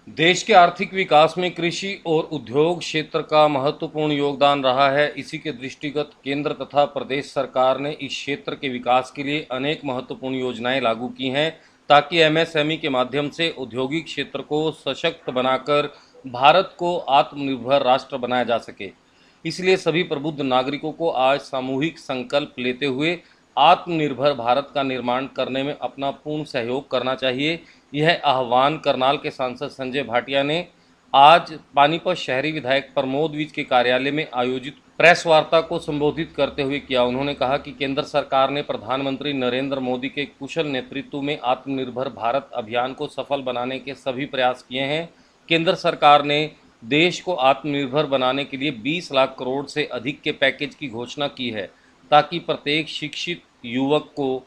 देश के आर्थिक विकास में कृषि और उद्योग क्षेत्र का महत्वपूर्ण योगदान रहा है। इसी के दृष्टिगत केंद्र तथा प्रदेश सरकार ने इस क्षेत्र के विकास के लिए अनेक महत्वपूर्ण योजनाएं लागू की हैं, ताकि एमएसएमई के माध्यम से औद्योगिक क्षेत्र को सशक्त बनाकर भारत को आत्मनिर्भर राष्ट्र बनाया जा सके। इसलिए सभी प्रबुद्ध नागरिकों को आज सामूहिक संकल्प लेते हुए आत्मनिर्भर भारत का निर्माण करने में अपना पूर्ण सहयोग करना चाहिए। यह आह्वान करनाल के सांसद संजय भाटिया ने आज पानीपत शहरी विधायक प्रमोद विज के कार्यालय में आयोजित प्रेस वार्ता को संबोधित करते हुए किया। उन्होंने कहा कि केंद्र सरकार ने प्रधानमंत्री नरेंद्र मोदी के कुशल नेतृत्व में आत्मनिर्भर भारत अभियान को सफल बनाने के सभी प्रयास किए हैं। केंद्र सरकार ने देश को आत्मनिर्भर बनाने के लिए 20 लाख करोड़ से अधिक के पैकेज की घोषणा की है, ताकि प्रत्येक शिक्षित युवक को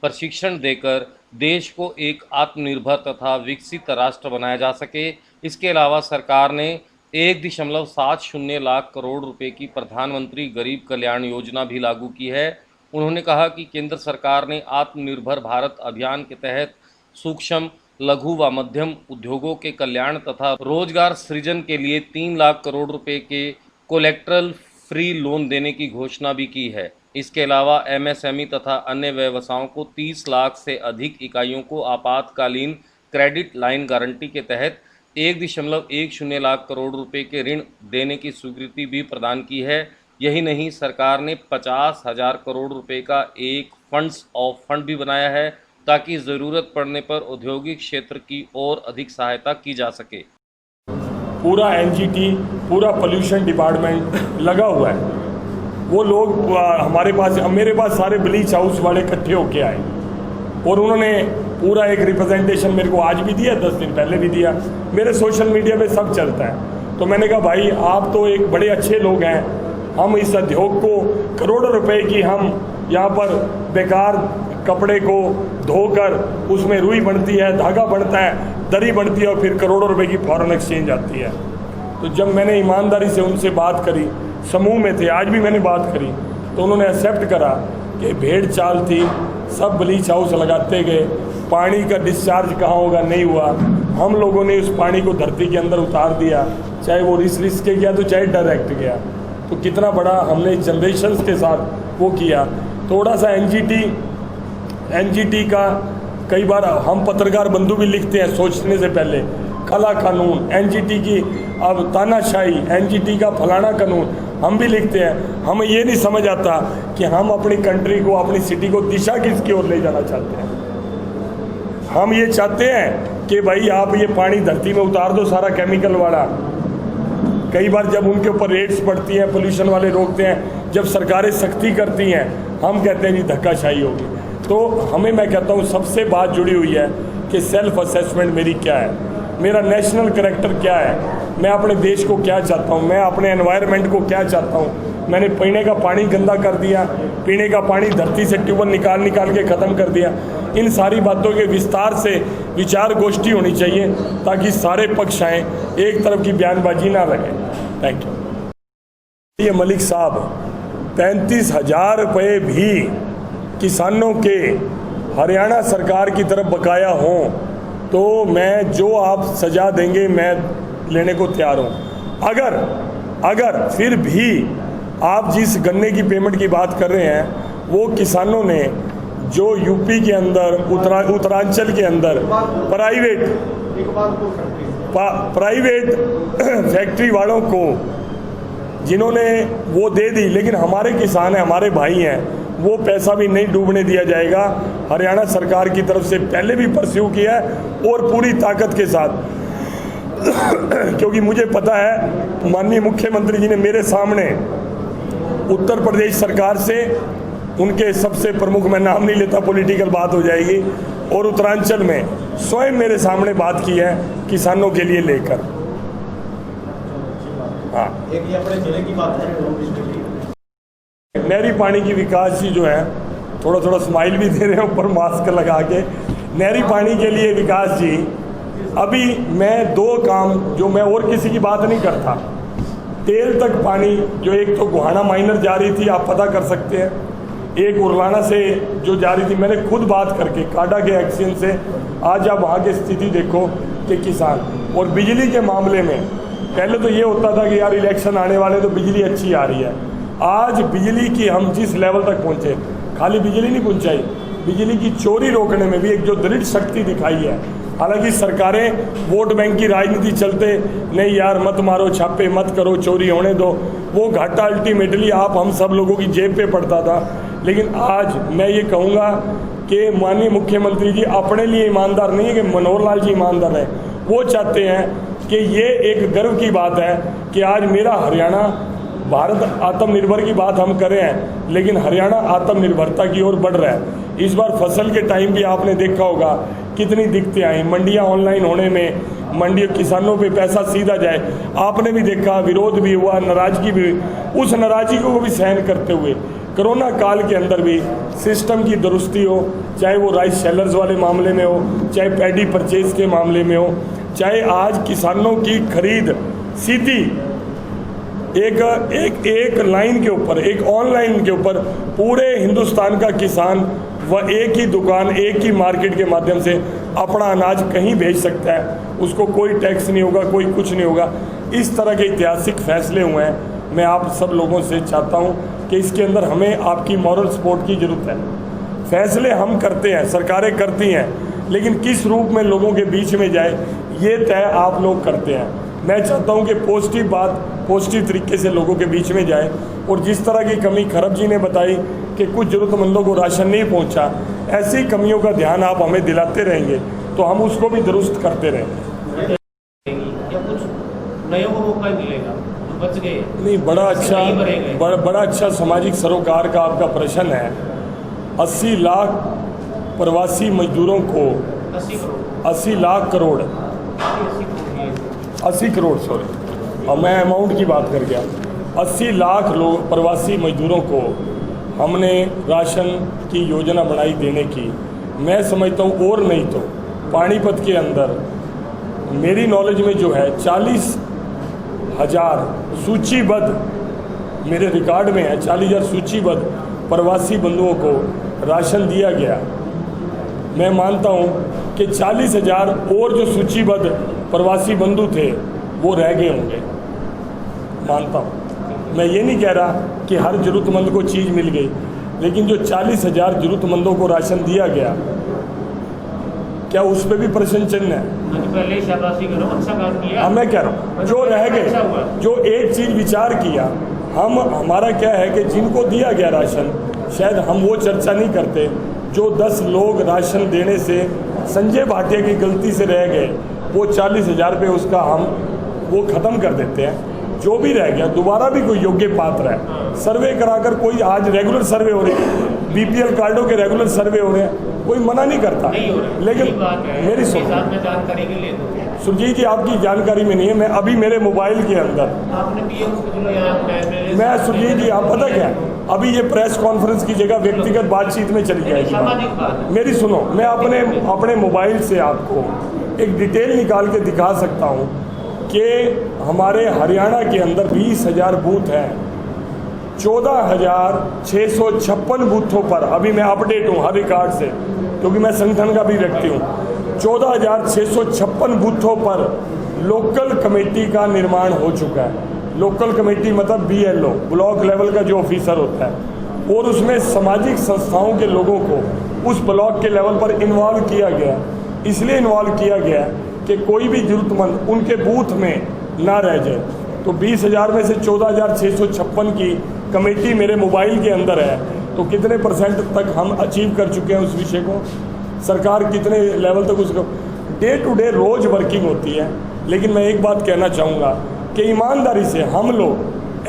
प्रशिक्षण देकर देश को एक आत्मनिर्भर तथा विकसित राष्ट्र बनाया जा सके। इसके अलावा सरकार ने 1.70 लाख करोड़ रुपए की प्रधानमंत्री गरीब कल्याण योजना भी लागू की है। उन्होंने कहा कि केंद्र सरकार ने आत्मनिर्भर भारत अभियान के तहत सूक्ष्म, लघु व मध्यम उद्योगों के कल्याण तथा रोजगार सृजन के लिए 3 लाख करोड़ रुपए के कोलेक्ट्रल फ्री लोन देने की घोषणा भी की है। इसके अलावा एमएसएमई तथा अन्य व्यवसायों को 30 लाख से अधिक इकाइयों को आपातकालीन क्रेडिट लाइन गारंटी के तहत 1.10 लाख करोड़ रुपए के ऋण देने की स्वीकृति भी प्रदान की है। यही नहीं, सरकार ने 50,000 करोड़ रुपए का एक फंड्स ऑफ फंड भी बनाया है, ताकि ज़रूरत पड़ने पर औद्योगिक क्षेत्र की और अधिक सहायता की जा सके। पूरा एनजीटी, पूरा पोल्यूशन डिपार्टमेंट लगा हुआ है। वो लोग हमारे पास, मेरे पास सारे ब्लीच हाउस वाले इकट्ठे होके आए और उन्होंने पूरा एक रिप्रेजेंटेशन मेरे को आज भी दिया, 10 दिन पहले भी दिया। मेरे सोशल मीडिया पे सब चलता है। तो मैंने कहा भाई, आप तो एक बड़े अच्छे लोग हैं, हम इस उद्योग को करोड़ों रुपए की, हम यहाँ पर बेकार कपड़े को धोकर उसमें रुई बनती है, धागा बनता है, दरी बनती है और फिर करोड़ों रुपए की फॉरेन एक्सचेंज आती है। तो जब मैंने ईमानदारी से उनसे बात करी, समूह में थे, आज भी मैंने बात करी, तो उन्होंने एक्सेप्ट करा कि भेड़ चाल थी, सब ब्लीच हाउस लगाते गए, पानी का डिस्चार्ज कहाँ होगा, नहीं हुआ। हम लोगों ने उस पानी को धरती के अंदर उतार दिया, चाहे वो रिस के गया तो चाहे डायरेक्ट गया। तो कितना बड़ा हमने जनरेशंस के साथ वो किया। थोड़ा सा एनजीटी का कई बार हम पत्रकार बंधु भी लिखते हैं सोचने से पहले, काला कानून, एनजीटी की अब तानाशाही, एनजीटी का फलाना कानून हम भी लिखते हैं। हमें ये नहीं समझ आता कि हम अपनी कंट्री को, अपनी सिटी को दिशा किसकी ओर ले जाना चाहते हैं। हम ये चाहते हैं कि भाई आप ये पानी धरती में उतार दो सारा केमिकल वाला। कई बार जब उनके ऊपर रेट्स पड़ती हैं, पोल्यूशन वाले रोकते हैं, जब सरकारें सख्ती करती हैं, हम कहते हैं जी धक्काशाही होगी। तो हमें, मैं कहता हूँ, सबसे बात जुड़ी हुई है कि सेल्फ असेसमेंट मेरी क्या है, मेरा नेशनल कैरेक्टर क्या है, मैं अपने देश को क्या चाहता हूँ, मैं अपने एनवायरनमेंट को क्या चाहता हूँ। मैंने पीने का पानी गंदा कर दिया, पीने का पानी धरती से ट्यूबवेल निकाल के ख़त्म कर दिया। इन सारी बातों के विस्तार से विचार गोष्ठी होनी चाहिए, ताकि सारे पक्ष आएँ, एक तरफ की बयानबाजी ना रहे। Thank you. ये मलिक साहब 35,000 रुपये भी किसानों के हरियाणा सरकार की तरफ बकाया हों तो मैं, जो आप सजा देंगे मैं लेने को तैयार हूँ। अगर फिर भी आप जिस गन्ने की पेमेंट की बात कर रहे हैं, वो किसानों ने जो यूपी के अंदर, उत्तरांचल के अंदर प्राइवेट फैक्ट्री वालों को जिन्होंने वो दे दी, लेकिन हमारे किसान हैं, हमारे भाई हैं, वो पैसा भी नहीं डूबने दिया जाएगा। हरियाणा सरकार की तरफ से पहले भी परस्यू किया है और पूरी ताकत के साथ क्योंकि मुझे पता है माननीय मुख्यमंत्री जी ने मेरे सामने उत्तर प्रदेश सरकार से, उनके सबसे प्रमुख, मैं नाम नहीं लेता, पॉलिटिकल बात हो जाएगी, और उत्तरांचल में स्वयं मेरे सामने बात की है किसानों के लिए लेकर। हाँ, एक अपने जिले की बात है, नहरी पानी की विकास जी जो है, थोड़ा स्माइल भी दे रहे हैं ऊपर मास्क लगा के। नहरी पानी के लिए विकास जी, अभी मैं 2 काम, जो मैं और किसी की बात नहीं करता, तेल तक पानी, जो एक तो गुहाना माइनर जा रही थी, आप पता कर सकते हैं, एक उरलाना से जो जा रही थी, मैंने खुद बात करके काडा के एक्शन से, आज आप वहाँ की स्थिति देखो कि किसान और बिजली के मामले में पहले तो ये होता था कि यार इलेक्शन आने वाले तो बिजली अच्छी आ रही है। आज बिजली की हम जिस लेवल तक पहुँचे, खाली बिजली नहीं पहुँचाई, बिजली की चोरी रोकने में भी एक जो दृढ़ शक्ति दिखाई है। हालांकि सरकारें वोट बैंक की राजनीति चलते नहीं यार मत मारो छापे मत करो चोरी होने दो, वो घाटा अल्टीमेटली आप हम सब लोगों की जेब पे पड़ता था। लेकिन आज मैं ये कहूँगा कि माननीय मुख्यमंत्री जी अपने लिए ईमानदार नहीं है कि मनोहर लाल जी ईमानदार है। वो चाहते हैं कि ये एक गर्व की बात है कि आज मेरा हरियाणा, भारत आत्मनिर्भर की बात हम कर रहे हैं लेकिन हरियाणा आत्मनिर्भरता की ओर बढ़ रहा है। इस बार फसल के टाइम भी आपने देखा होगा कितनी दिक्कतें आई, मंडियां ऑनलाइन होने में, मंडी किसानों पे पैसा सीधा जाए, आपने भी देखा, विरोध भी हुआ, नाराजगी भी हुई। उस नाराजगी को भी सहन करते हुए कोरोना काल के अंदर भी सिस्टम की दुरुस्ती हो, चाहे वो राइस सेलर्स वाले मामले में हो, चाहे पैडी परचेज के मामले में हो, चाहे आज किसानों की खरीद सीधी एक लाइन के ऊपर, एक ऑनलाइन के ऊपर पूरे हिंदुस्तान का किसान वह एक ही दुकान, एक ही मार्केट के माध्यम से अपना अनाज कहीं भेज सकता है, उसको कोई टैक्स नहीं होगा, कोई कुछ नहीं होगा। इस तरह के ऐतिहासिक फैसले हुए हैं। मैं आप सब लोगों से चाहता हूं कि इसके अंदर हमें आपकी मॉरल सपोर्ट की ज़रूरत है। फैसले हम करते हैं, सरकारें करती हैं, लेकिन किस रूप में लोगों के बीच में जाए ये तय आप लोग करते हैं। मैं चाहता हूं कि पॉजिटिव बात पॉजिटिव तरीके से लोगों के बीच में जाए, और जिस तरह की कमी खरब जी ने बताई कि कुछ ज़रूरतमंदों को राशन नहीं पहुंचा, ऐसी कमियों का ध्यान आप हमें दिलाते रहेंगे तो हम उसको भी दुरुस्त करते रहेंगे। या कुछ नयों को मौका मिलेगा जो बच गए? नहीं, बड़ा अच्छा सामाजिक सरोकार का आपका प्रश्न है। 80 लाख प्रवासी मजदूरों को 80 लाख करोड़ 80 करोड़ सॉरी, और मैं अमाउंट की बात कर गया। 80 लाख लोग प्रवासी मजदूरों को हमने राशन की योजना बनाई देने की। मैं समझता हूँ और नहीं तो पानीपत के अंदर मेरी नॉलेज में जो है 40,000 सूचीबद्ध, मेरे रिकॉर्ड में है 40,000 सूचीबद्ध प्रवासी बंधुओं को राशन दिया गया। मैं मानता हूँ कि 40,000 और जो सूचीबद्ध प्रवासी बंधु थे वो रह गए होंगे, मानता हूँ। मैं ये नहीं कह रहा कि हर ज़रूरतमंद को चीज़ मिल गई, लेकिन जो 40,000 ज़रूरतमंदों को राशन दिया गया, क्या उस पर भी प्रश्न चिन्ह है? पहले शाबाशी करो, अच्छा काम किया। हाँ, मैं कह रहा हूँ जो रह गए, जो एक चीज़ विचार किया, हमारा क्या है कि जिनको दिया गया राशन, शायद हम वो चर्चा नहीं करते। जो 10 लोग राशन देने से संजय भाटिया की गलती से रह गए, वो 40,000 पे उसका हम वो ख़त्म कर देते हैं। जो भी रह गया दोबारा भी कोई योग्य पात्र है, सर्वे कराकर, कोई आज रेगुलर सर्वे हो रहे हैं, बीपीएल कार्डों के रेगुलर सर्वे हो रहे हैं, कोई मना नहीं करता। लेकिन मेरी जानकारी के लिए सुरजीत जी आपकी जानकारी में नहीं है, मैं अभी मेरे मोबाइल के अंदर मैं सुरजीत जी, आप पता क्या, अभी ये प्रेस कॉन्फ्रेंस की जगह व्यक्तिगत बातचीत में चली जाएगी। मेरी सुनो, मैं अपने मोबाइल से आपको एक डिटेल निकाल के दिखा सकता हूँ कि हमारे हरियाणा के अंदर 20,000 बूथ हैं, 14,656 बूथों पर, अभी मैं अपडेट हूँ हर रिकॉर्ड से क्योंकि मैं संगठन का भी व्यक्ति हूँ, 14,656 बूथों पर लोकल कमेटी का निर्माण हो चुका है। लोकल कमेटी मतलब BLO, ब्लॉक लेवल का जो ऑफिसर होता है, और उसमें सामाजिक संस्थाओं के लोगों को उस ब्लॉक के लेवल पर इन्वॉल्व किया गया। इसलिए इन्वॉल्व किया गया कि कोई भी जरूरतमंद उनके बूथ में ना रह जाए। तो 20,000 में से 14,656 की कमेटी मेरे मोबाइल के अंदर है, तो कितने % तक हम अचीव कर चुके हैं उस विषय को, सरकार कितने लेवल तक उसको डे टू डे रोज वर्किंग होती है। लेकिन मैं एक बात कहना चाहूँगा कि ईमानदारी से हम लोग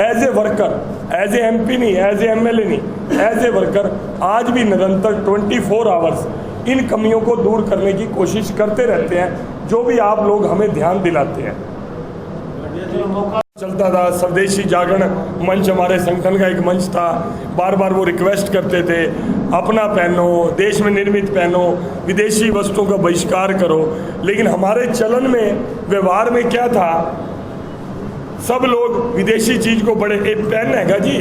as a worker, as a MP नहीं, एज ए MLA नहीं, एज ए वर्कर आज भी निरंतर 24 आवर्स इन कमियों को दूर करने की कोशिश करते रहते हैं, जो भी आप लोग हमें ध्यान दिलाते हैं। चलता था स्वदेशी जागरण मंच, हमारे संगठन का एक मंच था, बार बार वो रिक्वेस्ट करते थे अपना पहनो, देश में निर्मित पहनो, विदेशी वस्तुओं का बहिष्कार करो। लेकिन हमारे चलन में, व्यवहार में क्या था, सब लोग विदेशी चीज़ को बड़े ए पेन हैगा जी,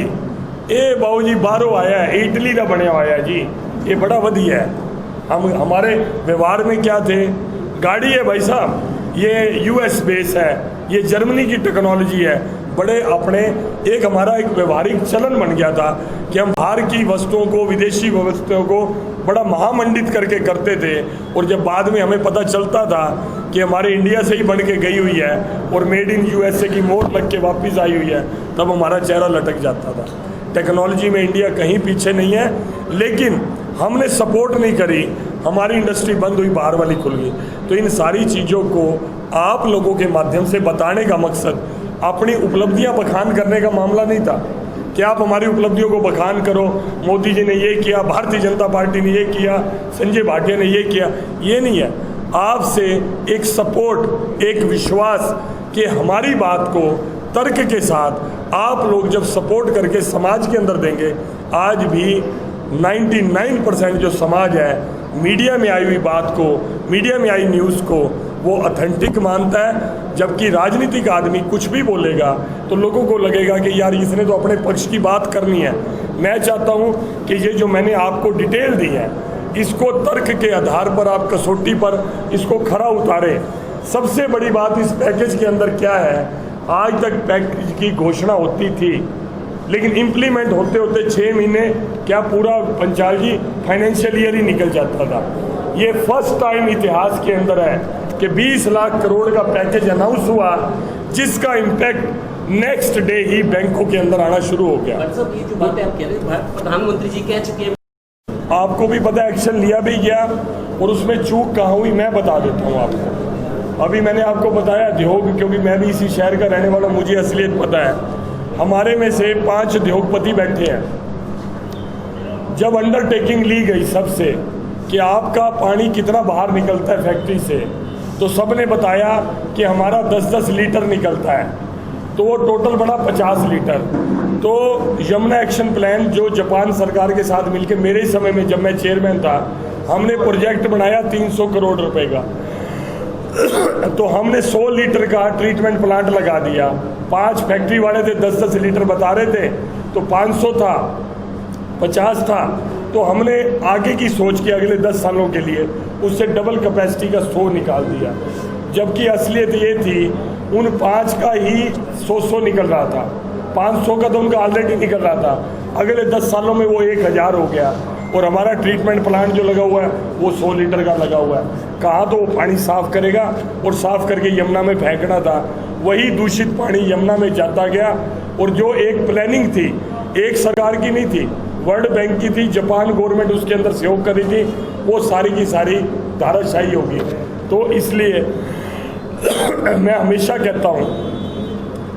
ए बाबू जी बाहरों आया है, इटली का बने हुआ है जी, ये बड़ा वधिया है। हमारे व्यवहार में क्या थे, गाड़ी है भाई साहब, ये यूएस बेस है, ये जर्मनी की टेक्नोलॉजी है। बड़े अपने एक हमारा एक व्यवहारिक चलन बन गया था कि हम बाहर की वस्तुओं को, विदेशी वस्तुओं को बड़ा महामंडित करके करते थे, और जब बाद में हमें पता चलता था कि हमारे इंडिया से ही बन के गई हुई है और मेड इन यूएसए की मोहर लग के वापस आई हुई है, तब हमारा चेहरा लटक जाता था। टेक्नोलॉजी में इंडिया कहीं पीछे नहीं है, लेकिन हमने सपोर्ट नहीं करी, हमारी इंडस्ट्री बंद हुई, बाहर वाली खुल गई। तो इन सारी चीज़ों को आप लोगों के माध्यम से बताने का मकसद अपनी उपलब्धियां बखान करने का मामला नहीं था कि आप हमारी उपलब्धियों को बखान करो, मोदी जी ने ये किया, भारतीय जनता पार्टी ने ये किया, संजय भाटिया ने ये किया, ये नहीं है। आपसे एक सपोर्ट, एक विश्वास कि हमारी बात को तर्क के साथ आप लोग जब सपोर्ट करके समाज के अंदर देंगे, आज भी 99% जो समाज है मीडिया में आई हुई बात को, मीडिया में आई न्यूज़ को वो ऑथेंटिक मानता है। जबकि राजनीतिक आदमी कुछ भी बोलेगा तो लोगों को लगेगा कि यार इसने तो अपने पक्ष की बात करनी है। मैं चाहता हूँ कि ये जो मैंने आपको डिटेल दी है, इसको तर्क के आधार पर आप कसौटी पर इसको खरा उतारें। सबसे बड़ी बात इस पैकेज के अंदर क्या है, आज तक पैकेज की घोषणा होती थी लेकिन इम्प्लीमेंट होते होते 6 महीने क्या पूरा पंचाल जी फाइनेंशियल ईयर ही निकल जाता था। ये फर्स्ट टाइम इतिहास के अंदर है कि 20 लाख करोड़ का पैकेज अनाउंस हुआ, जिसका इम्पैक्ट नेक्स्ट डे ही बैंकों के अंदर आना शुरू हो गया। सब ये जो बातें आप कह रहे हैं प्रधानमंत्री जी कह चुके हैं, आपको भी पता है, एक्शन लिया भी गया, और उसमें चूक कहाँ हुई मैं बता देता हूँ आपको। अभी मैंने आपको बताया उद्योग, क्योंकि मैं भी इसी शहर का रहने वाला, मुझे असलियत पता है। हमारे में से 5 उद्योगपति बैठे हैं। जब अंडरटेकिंग ली गई सबसे कि आपका पानी कितना बाहर निकलता है फैक्ट्री से, तो सबने बताया कि हमारा 10-10 लीटर निकलता है, तो वो टोटल बना 50 लीटर। तो यमुना एक्शन प्लान जो जापान सरकार के साथ मिलकर मेरे समय में जब मैं चेयरमैन था, हमने प्रोजेक्ट बनाया 300 करोड़ रुपए का। तो हमने 100 लीटर का ट्रीटमेंट प्लांट लगा दिया। 5 फैक्ट्री वाले थे, 10-10 लीटर बता रहे थे, तो 500 था, 50 था। तो हमने आगे की सोच के अगले 10 सालों के लिए उससे डबल कैपेसिटी का 100 निकाल दिया, जबकि असलियत ये थी उन 5 का ही 100 निकल रहा था, 500 का तो उनका ऑलरेडी निकल रहा था। अगले 10 सालों में वो 1000 हो गया, और हमारा ट्रीटमेंट प्लांट जो लगा हुआ है वो 100 लीटर का लगा हुआ है। कहाँ तो वो पानी साफ करेगा, और साफ करके यमुना में फेंकना था, वही दूषित पानी यमुना में जाता गया। और जो एक प्लानिंग थी, एक सरकार की नहीं थी, वर्ल्ड बैंक की थी, जापान गवर्नमेंट उसके अंदर सहयोग कर रही थी, वो सारी की सारी धाराशाही होगी। तो इसलिए मैं हमेशा कहता हूँ,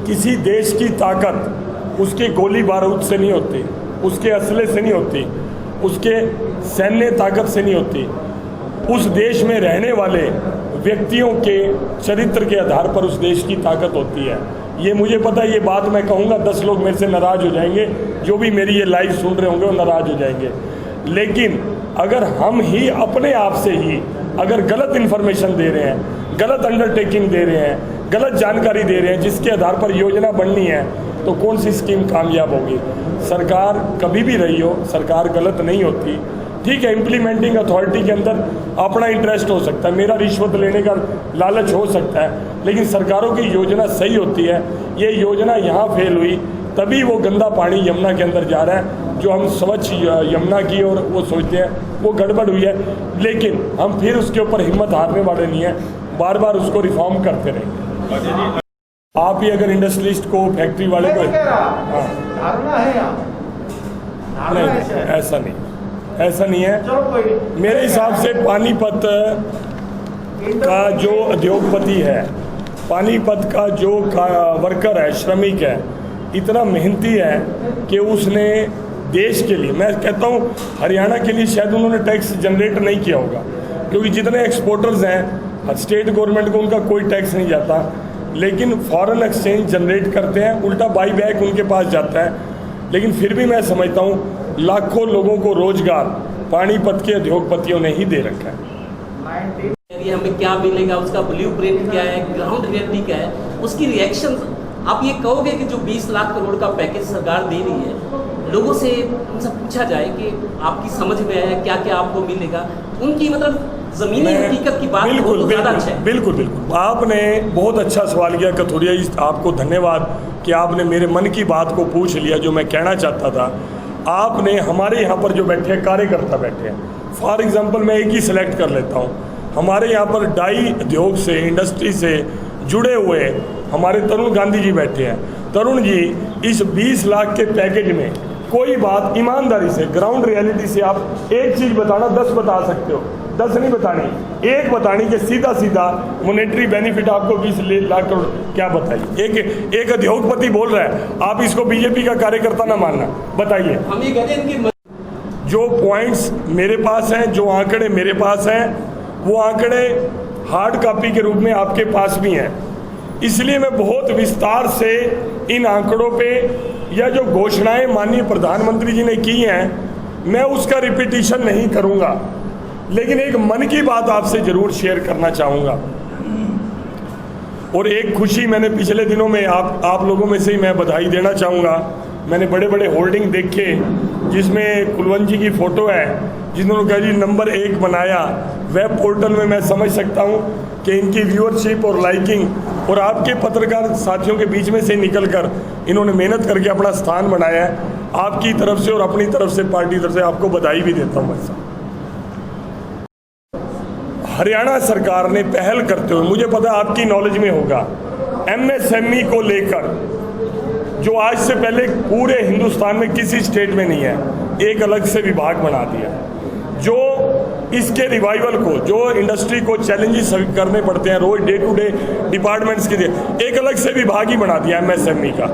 किसी देश की ताकत उसके गोली बारूद से नहीं होती, उसके असले से नहीं होती, उसके सैन्य ताकत से नहीं होती, उस देश में रहने वाले व्यक्तियों के चरित्र के आधार पर उस देश की ताकत होती है। ये मुझे पता है, ये बात मैं कहूँगा 10 लोग मेरे से नाराज़ हो जाएंगे, जो भी मेरी ये लाइव सुन रहे होंगे वो नाराज़ हो जाएंगे। लेकिन अगर हम ही अपने आप से ही अगर गलत इन्फॉर्मेशन दे रहे हैं, गलत अंडरटेकिंग दे रहे हैं, गलत जानकारी दे रहे हैं, जिसके आधार पर योजना बननी है, तो कौन सी स्कीम कामयाब होगी। सरकार कभी भी रही हो, सरकार गलत नहीं होती। ठीक है, इम्प्लीमेंटिंग अथॉरिटी के अंदर अपना इंटरेस्ट हो सकता है, मेरा रिश्वत लेने का लालच हो सकता है, लेकिन सरकारों की योजना सही होती है। ये योजना यहाँ फेल हुई, तभी वो गंदा पानी यमुना के अंदर जा रहा है, जो हम स्वच्छ यमुना की और वो सोचते हैं, वो गड़बड़ हुई है। लेकिन हम फिर उसके ऊपर हिम्मत हारने वाले नहीं हैं, बार बार उसको रिफॉर्म करते रहेंगे। आप ही अगर इंडस्ट्रियलिस्ट को, फैक्ट्री वाले को, नहीं, ऐसा नहीं है। मेरे हिसाब से पानीपत का जो उद्योगपति है, पानीपत का जो वर्कर है, श्रमिक है, इतना मेहनती है कि उसने देश के लिए, मैं कहता हूँ हरियाणा के लिए शायद उन्होंने टैक्स जनरेट नहीं किया होगा, क्योंकि जितने एक्सपोर्टर्स हैं स्टेट गवर्नमेंट को उनका कोई टैक्स नहीं जाता, लेकिन फॉरेन एक्सचेंज जनरेट करते हैं, उल्टा बाई बैक उनके पास जाता है। लेकिन फिर भी मैं समझता हूँ लाखों लोगों को रोजगार पानीपत के उद्योगपतियों ने ही दे रखा है। हमें क्या मिलेगा, उसका ब्लूप्रिंट क्या है, ग्राउंड रियलिटी क्या है, उसकी रिएक्शन आप ये कहोगे कि जो 20 लाख करोड़ का पैकेज सरकार दे रही है, लोगों से उनसे पूछा जाए कि आपकी समझ में है क्या क्या आपको मिलेगा, उनकी मतलब जमीनी हकीकत की बात हो तो ज़्यादा अच्छा है। बिल्कुल बिल्कुल, आपने बहुत अच्छा सवाल किया कथुरिया जी, आपको धन्यवाद कि आपने मेरे मन की बात को पूछ लिया जो मैं कहना चाहता था। आपने हमारे यहाँ पर जो बैठे हैं कार्यकर्ता बैठे हैं, फॉर एग्जांपल मैं एक ही सिलेक्ट कर लेता हूँ, हमारे यहाँ पर डाई उद्योग से, इंडस्ट्री से जुड़े हुए हमारे तरुण गांधी जी बैठे हैं। तरुण जी, इस 20 लाख के पैकेज में कोई बात ईमानदारी से, ग्राउंड रियलिटी से आप एक चीज़ बताना, 10 बता सकते हो, 10 नहीं बतानी, एक बतानी कि सीधा सीधा मॉनेटरी बेनिफिट आपको 20 लाख करोड़, क्या बताइए। एक उद्योगपति बोल रहा है, आप इसको बीजेपी का कार्यकर्ता ना मानना, बताइए। हम ये कहते हैं कि जो पॉइंट्स मेरे पास हैं, जो आंकड़े मेरे पास हैं, वो आंकड़े हार्ड कॉपी के रूप में आपके पास भी हैं। इसलिए मैं बहुत विस्तार से इन आंकड़ों पे या जो घोषणाएं माननीय प्रधानमंत्री जी ने की हैं, मैं उसका रिपीटिशन नहीं करूंगा, लेकिन एक मन की बात आपसे जरूर शेयर करना चाहूँगा। और एक खुशी मैंने पिछले दिनों में आप लोगों में से ही मैं बधाई देना चाहूँगा। मैंने बड़े बड़े होर्डिंग देखे जिसमें कुलवंत जी की फ़ोटो है, जिन्होंने कहा जी नंबर 1 बनाया वेब पोर्टल में। मैं समझ सकता हूँ कि इनकी व्यूअरशिप और लाइकिंग और आपके पत्रकार साथियों के बीच में से निकलकर इन्होंने मेहनत करके अपना स्थान बनाया है। आपकी तरफ से और अपनी तरफ से, पार्टी तरफ से आपको बधाई भी देता हूँ। मैं हरियाणा सरकार ने पहल करते हुए, मुझे पता है आपकी नॉलेज में होगा, MSME को लेकर जो आज से पहले पूरे हिंदुस्तान में किसी स्टेट में नहीं है, एक अलग से विभाग बना दिया। जो इसके रिवाइवल को, जो इंडस्ट्री को चैलेंजेस करने पड़ते हैं रोज डे टू डे डिपार्टमेंट्स के लिए, एक अलग से विभाग ही बना दिया MSME का।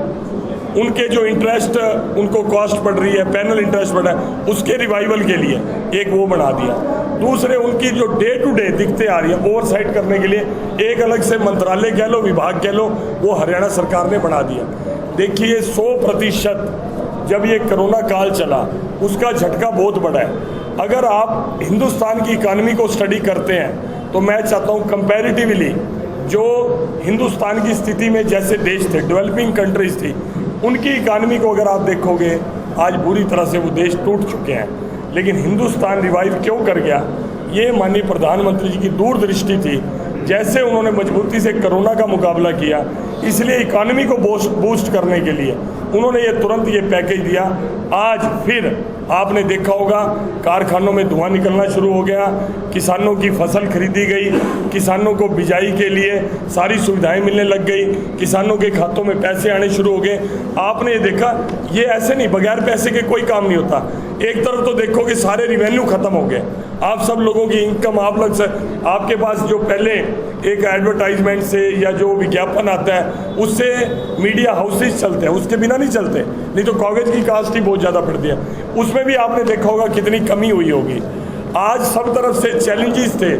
उनके जो इंटरेस्ट, उनको कॉस्ट पड़ रही है, पैनल इंटरेस्ट पड़ रहा है, उसके रिवाइवल के लिए एक वो बना दिया। दूसरे, उनकी जो डे टू डे दिक्कतें आ रही है ओवरसाइट करने के लिए एक अलग से मंत्रालय कह लो, विभाग कह लो, वो हरियाणा सरकार ने बना दिया। देखिए 100% जब ये कोरोना काल चला उसका झटका बहुत बड़ा है। अगर आप हिंदुस्तान की इकानमी को स्टडी करते हैं तो मैं चाहता हूँ कंपैरेटिवली जो हिंदुस्तान की स्थिति में जैसे देश थे, डेवलपिंग कंट्रीज थी, उनकी इकानमी को अगर आप देखोगे आज बुरी तरह से वो देश टूट चुके हैं। लेकिन हिंदुस्तान रिवाइव क्यों कर गया? ये माननीय प्रधानमंत्री जी की दूरदृष्टि थी। जैसे उन्होंने मजबूती से कोरोना का मुकाबला किया, इसलिए इकानमी को बूस्ट करने के लिए उन्होंने ये तुरंत ये पैकेज दिया। आज फिर आपने देखा होगा कारखानों में धुआं निकलना शुरू हो गया, किसानों की फसल खरीदी गई, किसानों को बिजाई के लिए सारी सुविधाएं मिलने लग गई, किसानों के खातों में पैसे आने शुरू हो गए। आपने ये देखा, ये ऐसे नहीं, बगैर पैसे के कोई काम नहीं होता। एक तरफ तो देखो कि सारे रिवेन्यू खत्म हो गए, आप सब लोगों की इनकम, आप लोग से आपके पास जो पहले एक एडवर्टाइजमेंट से या जो विज्ञापन आता है उससे मीडिया हाउसेस चलते हैं, उसके बिना नहीं चलते, नहीं तो कागज की कास्ट ही बहुत ज़्यादा पड़ती है। उसमें भी आपने देखा होगा कितनी कमी हुई होगी। आज सब तरफ से चैलेंजेस थे,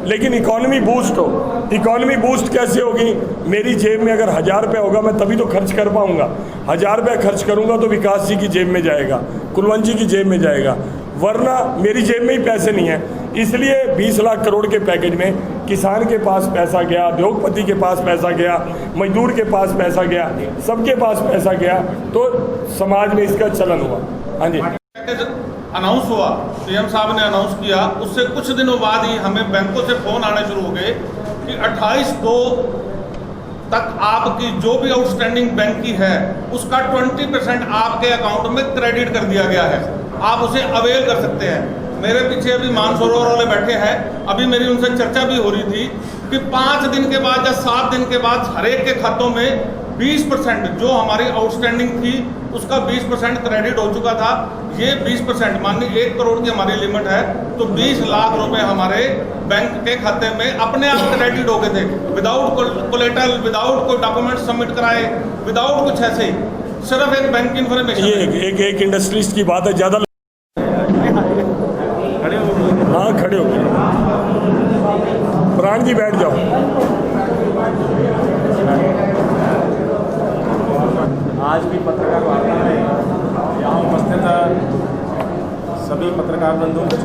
लेकिन इकोनॉमी बूस्ट हो। इकोनॉमी बूस्ट कैसे होगी? मेरी जेब में अगर 1000 रुपये होगा मैं तभी तो खर्च कर पाऊंगा। 1000 रुपये खर्च करूंगा तो विकास जी की जेब में जाएगा, कुलवंत जी की जेब में जाएगा, वरना मेरी जेब में ही पैसे नहीं है। इसलिए 20 लाख करोड़ के पैकेज में किसान के पास पैसा गया, उद्योगपति के पास पैसा गया, मजदूर के पास पैसा गया, सबके पास पैसा गया, तो समाज में इसका चलन हुआ। हाँ जी, अनाउंस हुआ, सीएम साहब ने अनाउंस किया, उससे कुछ दिनों बाद ही हमें बैंकों से फोन आने शुरू हो गए कि 28/2 तक आपकी जो भी आउटस्टैंडिंग बैंक की है उसका 20% आपके अकाउंट में क्रेडिट कर दिया गया है, आप उसे अवेल कर सकते हैं। मेरे पीछे अभी मानसरोवर वाले बैठे हैं, अभी मेरी उनसे चर्चा भी हो रही थी कि 5 दिन के बाद या 7 दिन के बाद हर एक के खातों में 20% जो हमारी आउटस्टैंडिंग थी उसका 20% क्रेडिट हो चुका था। ये 20% मान ली 1 करोड़ की हमारी लिमिट है, तो 20 लाख रुपए हमारे बैंक के खाते में अपने आप क्रेडिट हो गए थे, विदाउट कोलेटरल, विदाउट कोई डॉक्यूमेंट सबमिट कराए, विदाउट कुछ ऐसे ही, सिर्फ एक बैंक की इन्फॉर्मेशन। ये एक इंडस्ट्रीज की बात है, ज़्यादा हाँ खड़े हो गए। प्राण जी बैठ जाओ। आज की पत्रकार वार्ता में यहाँ उपस्थित सभी पत्रकार बंधुओं को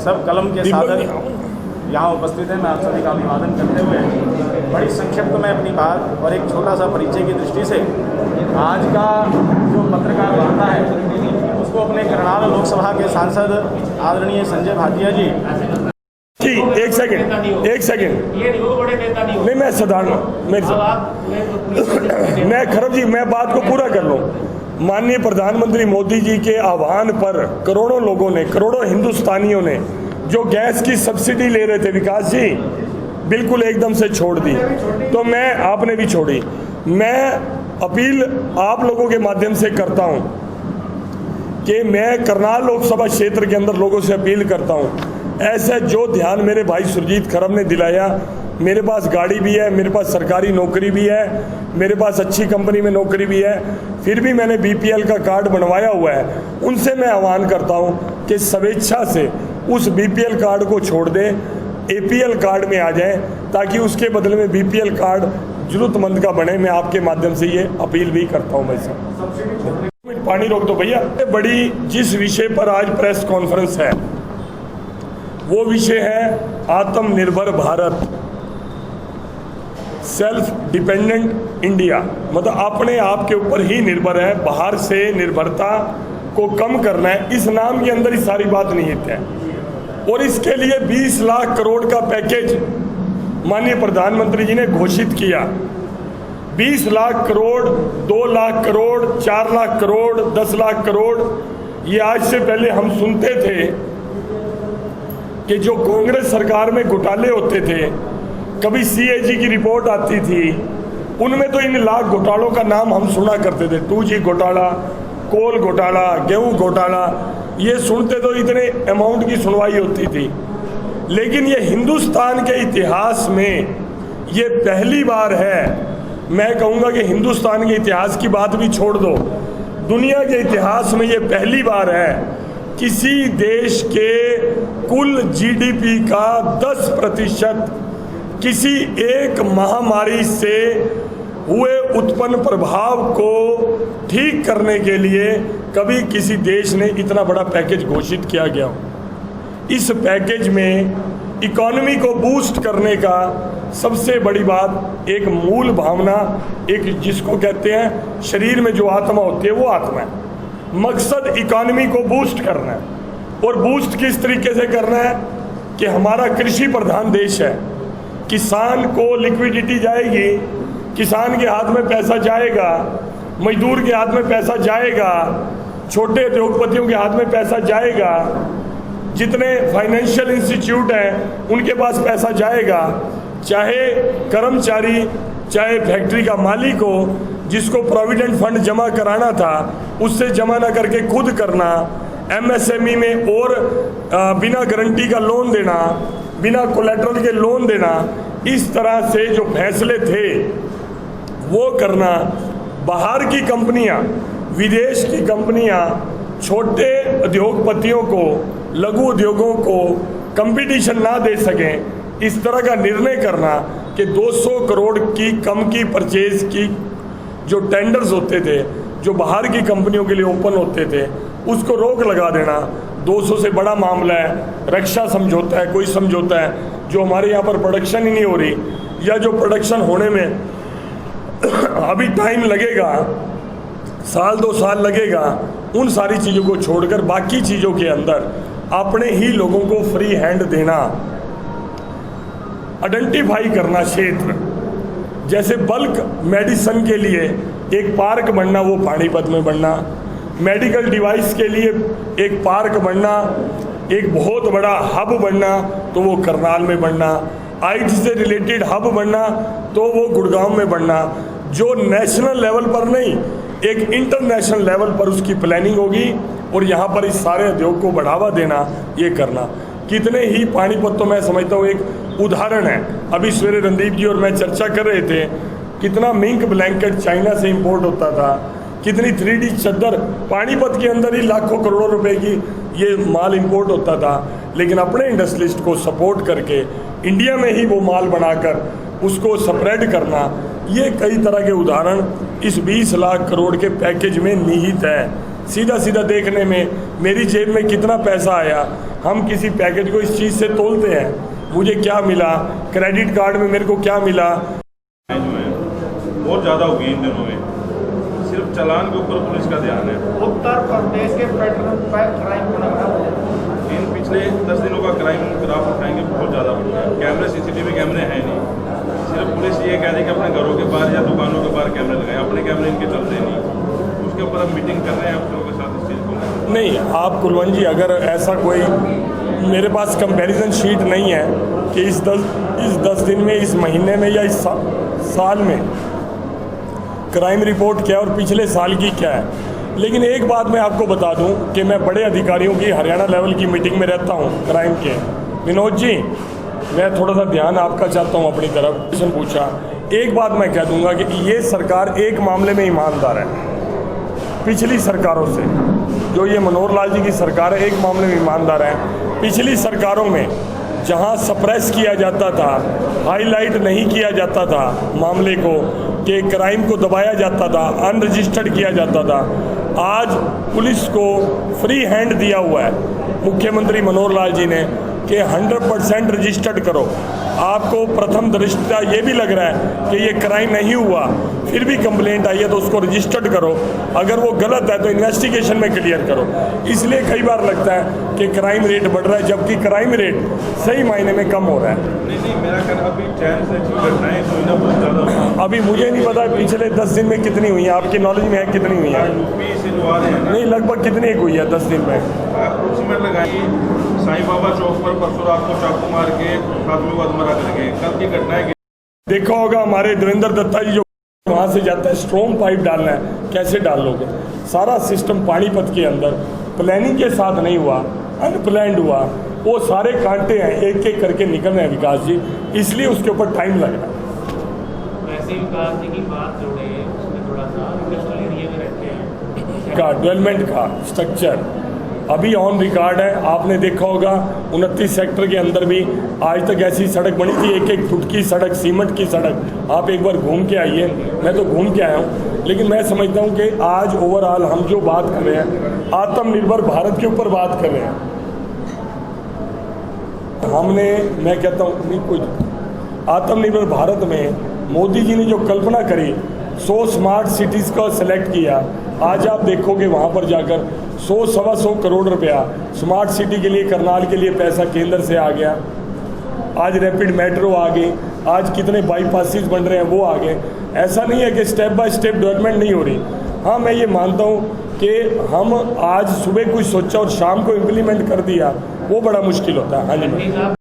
सब कलम के साधक यहाँ उपस्थित हैं। मैं आप सभी का अभिवादन करते हुए बड़ी संक्षिप्त में अपनी बात और एक छोटा सा परिचय की दृष्टि से आज का जो पत्रकार वार्ता है उसको अपने करनाल लोकसभा के सांसद आदरणीय संजय भाटिया जी की एक सेकंड ये नहीं हो बड़े नेता नहीं हो। नहीं, मैं साधारण मेरे अब आप मैं खरब जी, मैं बात को पूरा कर लूं। माननीय प्रधानमंत्री मोदी जी के आह्वान पर करोड़ों लोगों ने, करोड़ों हिंदुस्तानियों ने जो गैस की सब्सिडी ले रहे थे, विकास जी बिल्कुल एकदम से छोड़ दी। तो मैं, आपने भी छोड़ी। मैं अपील आप लोगों के माध्यम से करता हूं कि मैं करनाल लोकसभा क्षेत्र के अंदर लोगों से अपील करता हूं, ऐसा जो ध्यान मेरे भाई सुरजीत खरब ने दिलाया, मेरे पास गाड़ी भी है, मेरे पास सरकारी नौकरी भी है, मेरे पास अच्छी कंपनी में नौकरी भी है, फिर भी मैंने बीपीएल का कार्ड बनवाया हुआ है। उनसे मैं आह्वान करता हूं कि स्वेच्छा से उस बीपीएल कार्ड को छोड़ दें, एपीएल कार्ड में आ जाएं, ताकि उसके बदले में बीपीएल कार्ड जरूरतमंद का बने। मैं आपके माध्यम से ये अपील भी करता हूं। भाई साहब पानी रोक दो भैया। बड़ी जिस विषय पर आज प्रेस कॉन्फ्रेंस है वो विषय है आत्मनिर्भर भारत, सेल्फ डिपेंडेंट इंडिया, मतलब अपने आप के ऊपर ही निर्भर है, बाहर से निर्भरता को कम करना है। इस नाम के अंदर ही सारी बात निहित है। और इसके लिए 20 लाख करोड़ का पैकेज माननीय प्रधानमंत्री जी ने घोषित किया। 20 लाख करोड़, 2 लाख करोड़, 4 लाख करोड़, 10 लाख करोड़, ये आज से पहले हम सुनते थे कि जो कांग्रेस सरकार में घोटाले होते थे, कभी सीएजी की रिपोर्ट आती थी, उनमें तो इन लाख घोटालों का नाम हम सुना करते थे। 2G घोटाला, कोल घोटाला, गेहूं घोटाला, ये सुनते तो इतने अमाउंट की सुनवाई होती थी। लेकिन ये हिंदुस्तान के इतिहास में ये पहली बार है, मैं कहूँगा कि हिंदुस्तान के इतिहास की बात भी छोड़ दो, दुनिया के इतिहास में ये पहली बार है किसी देश के कुल जीडीपी का 10% किसी एक महामारी से हुए उत्पन्न प्रभाव को ठीक करने के लिए कभी किसी देश ने इतना बड़ा पैकेज घोषित किया गया हो। इस पैकेज में इकोनॉमी को बूस्ट करने का सबसे बड़ी बात, एक मूल भावना, एक जिसको कहते हैं शरीर में जो आत्मा होती है वो आत्मा है। मकसद इकोनॉमी को बूस्ट करना है। और बूस्ट किस तरीके से करना है कि हमारा कृषि प्रधान देश है, किसान को लिक्विडिटी जाएगी, किसान के हाथ में पैसा जाएगा, मजदूर के हाथ में पैसा जाएगा, छोटे उद्योगपतियों के हाथ में पैसा जाएगा, जितने फाइनेंशियल इंस्टीट्यूट हैं उनके पास पैसा जाएगा, चाहे कर्मचारी, चाहे फैक्ट्री का मालिक हो, जिसको प्रोविडेंट फंड जमा कराना था उससे जमा ना करके खुद करना, एमएसएमई में और बिना गारंटी का लोन देना, बिना कोलेटरल के लोन देना, इस तरह से जो फैसले थे वो करना। बाहर की कंपनियां, विदेश की कंपनियां छोटे उद्योगपतियों को, लघु उद्योगों को कंपटीशन ना दे सकें, इस तरह का निर्णय करना कि 200 करोड़ की कम की परचेज की जो टेंडर्स होते थे, जो बाहर की कंपनियों के लिए ओपन होते थे, उसको रोक लगा देना। 200 से बड़ा मामला है, रक्षा समझौता है, कोई समझौता है, जो हमारे यहाँ पर प्रोडक्शन ही नहीं हो रही, या जो प्रोडक्शन होने में अभी टाइम लगेगा, 1-2 साल लगेगा, उन सारी चीज़ों को छोड़कर बाकी चीज़ों के अंदर अपने ही लोगों को फ्री हैंड देना, आइडेंटिफाई करना क्षेत्र, जैसे बल्क मेडिसिन के लिए एक पार्क बनना, वो पानीपत में बनना, मेडिकल डिवाइस के लिए एक पार्क बनना, एक बहुत बड़ा हब बनना, तो वो करनाल में बनना, आईटी से रिलेटेड हब बनना तो वो गुड़गांव में बनना। जो नेशनल लेवल पर नहीं, एक इंटरनेशनल लेवल पर उसकी प्लानिंग होगी और यहाँ पर इस सारे उद्योग को बढ़ावा देना, ये करना। कितने ही पानीपत तो मैं समझता हूँ एक उदाहरण है। अभी सवेरे रणदीप जी और मैं चर्चा कर रहे थे, कितना मिंक ब्लैंकेट चाइना से इंपोर्ट होता था, कितनी 3D चादर, पानीपत के अंदर ही लाखों करोड़ों रुपए की ये माल इंपोर्ट होता था, लेकिन अपने इंडस्ट्रियलिस्ट को सपोर्ट करके इंडिया में ही वो माल बनाकर उसको स्प्रेड करना, ये कई तरह के उदाहरण इस 20 लाख करोड़ के पैकेज में निहित है। सीधा सीधा देखने में मेरी जेब में कितना पैसा आया, हम किसी पैकेज को इस चीज़ से तोलते हैं, मुझे क्या मिला, क्रेडिट कार्ड में मेरे को क्या मिला। जो है बहुत ज़्यादा हो गई इन दिनों में, सिर्फ चालान के ऊपर पुलिस का ध्यान है। उत्तर प्रदेश के पेट्रोल क्राइम को इन पिछले 10 दिनों का क्राइम ग्राफ उठाएंगे, बहुत ज़्यादा बढ़ गया। कैमरे CCTV कैमरे हैं नहीं, सिर्फ पुलिस ये कह रही है कि अपने घरों के बाहर या दुकानों के बाहर कैमरे लगाएं, अपने कैमरे इनके चलते नहीं। उसके ऊपर हम मीटिंग कर रहे हैं अफसरों के साथ इस चीज़ को। नहीं, आप कुलवंत जी, अगर ऐसा कोई मेरे पास कंपैरिजन शीट नहीं है कि इस 10 दिन में, इस महीने में या इस साल में क्राइम रिपोर्ट क्या है और पिछले साल की क्या है, लेकिन एक बात मैं आपको बता दूं कि मैं बड़े अधिकारियों की हरियाणा लेवल की मीटिंग में रहता हूं क्राइम के। विनोद जी, मैं थोड़ा सा ध्यान आपका चाहता हूं अपनी तरफ। क्वेश्चन पूछा, एक बात मैं कह दूंगा कि ये सरकार एक मामले में ईमानदार है पिछली सरकारों से। जो ये मनोहर लाल जी की सरकार है, एक मामले में ईमानदार है। पिछली सरकारों में जहां सप्रेस किया जाता था, हाईलाइट नहीं किया जाता था मामले को, कि क्राइम को दबाया जाता था, अनरजिस्टर्ड किया जाता था, आज पुलिस को फ्री हैंड दिया हुआ है मुख्यमंत्री मनोहर लाल जी ने कि 100% रजिस्टर्ड करो। आपको प्रथम दृष्टया ये भी लग रहा है कि ये क्राइम नहीं हुआ, फिर भी कंप्लेंट आई है तो उसको रजिस्टर्ड करो, अगर वो गलत है तो इन्वेस्टिगेशन में क्लियर करो। इसलिए कई बार लगता है कि क्राइम रेट बढ़ रहा है, जबकि क्राइम रेट सही मायने में कम हो रहा है। नहीं, मेरा कहना अभी चैन से घटनाएं हुई ना बहुत ज़्यादा। अभी मुझे नहीं पता पिछले 10 दिन में कितनी हुई है, आपकी नॉलेज में है कितनी हुई है? यूपी से जो आ रहे हैं नहीं, लगभग कितनी हुई है 10 दिन में? अप्रोक्सीमेट लगाई। साईं बाबा चौक पर परसों रात को चाकू मार के आदमी को अधमरा कर गए। कल की घटना है। देखा होगा हमारे देवेंद्र दत्ता जी, जो वहाँ से जाता है स्ट्रॉन्ग पाइप डालना है, कैसे डाल लोगे? सारा सिस्टम पानीपत के अंदर प्लानिंग के साथ नहीं हुआ, अनप्लैंड हुआ। वो सारे कांटे हैं, एक एक करके निकल रहे हैं विकास जी, इसलिए उसके ऊपर टाइम लग रहा है। वैसे विकास जी की बात जोड़े, उसमें थोड़ा सा इंडस्ट्रियल एरिया में रहते हैं का डेवलपमेंट का स्ट्रक्चर अभी ऑन रिकॉर्ड है। आपने देखा होगा 29 सेक्टर के अंदर भी आज तक ऐसी सड़क बनी थी, एक एक फुट की सड़क, सीमेंट की सड़क। आप एक बार घूम के आइए, मैं तो घूम के आया हूँ, लेकिन मैं समझता हूँ कि आज ओवरऑल हम जो बात कर रहे हैं, आत्मनिर्भर भारत के ऊपर बात कर रहे हैं। हमने, मैं कहता हूँ नहीं, कुछ आत्मनिर्भर भारत में मोदी जी ने जो कल्पना करी, 100 स्मार्ट सिटीज़ का सेलेक्ट किया। आज आप देखोगे वहाँ पर जाकर 100-125 करोड़ रुपया स्मार्ट सिटी के लिए, करनाल के लिए पैसा केंद्र से आ गया। आज रैपिड मेट्रो आ गई, आज कितने बाईपासेस बन रहे हैं वो आ गए। ऐसा नहीं है कि स्टेप बाय स्टेप डेवलपमेंट नहीं हो रही। हाँ, मैं ये मानता हूँ कि हम आज सुबह कुछ सोचा और शाम को इम्प्लीमेंट कर दिया, वो बड़ा मुश्किल होता है। हाँ जी।